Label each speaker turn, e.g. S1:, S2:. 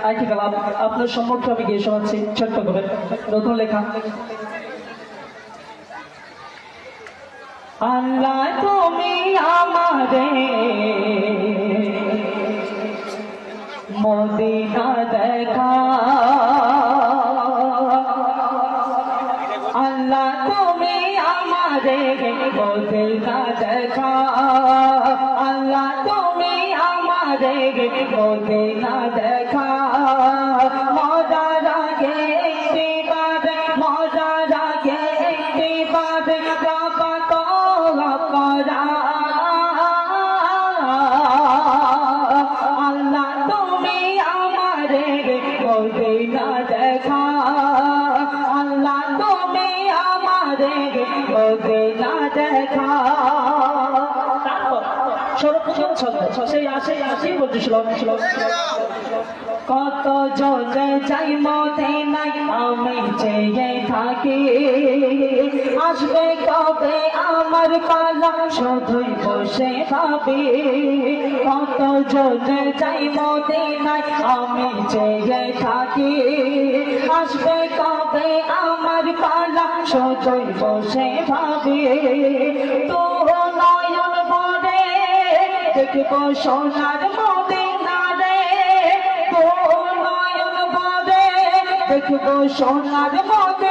S1: IT কালাম আপনার সম্পর্কে আমি গিয়ে শোনাচ্ছি ছোট্ট করে নতুন লেখা। আল্লাহ তুমি আমারে মদিনা দেখা, আল্লাহ তুমি আমারে মদিনা দেখা, আল্লাহ তুমি আমারে মদিনা দেখা। মজা লাগে দিবারে, মজা লাগে দিবারে বাবা তোলা করা। আল্লাহ তুমি আমারে মদিনা দেখা, আল্লাহ তুমি আমারে মদিনা দেখা। সেই বলতেছিল কত জনে যাই মদিনায় আমি চেয়ে থাকি, আসবে কবে আমার পালা শুধুই বসে ভাবি। কত জনে যাই মদিনায় আমি চেয়ে থাকি, আসবে কবে আমার পালা শুধুই বসে ভাবি। তো নয়ন ভরে দেখব সোনার মদিনা রে, তো নয়ন ভরে দেখব সোনার মদিনা।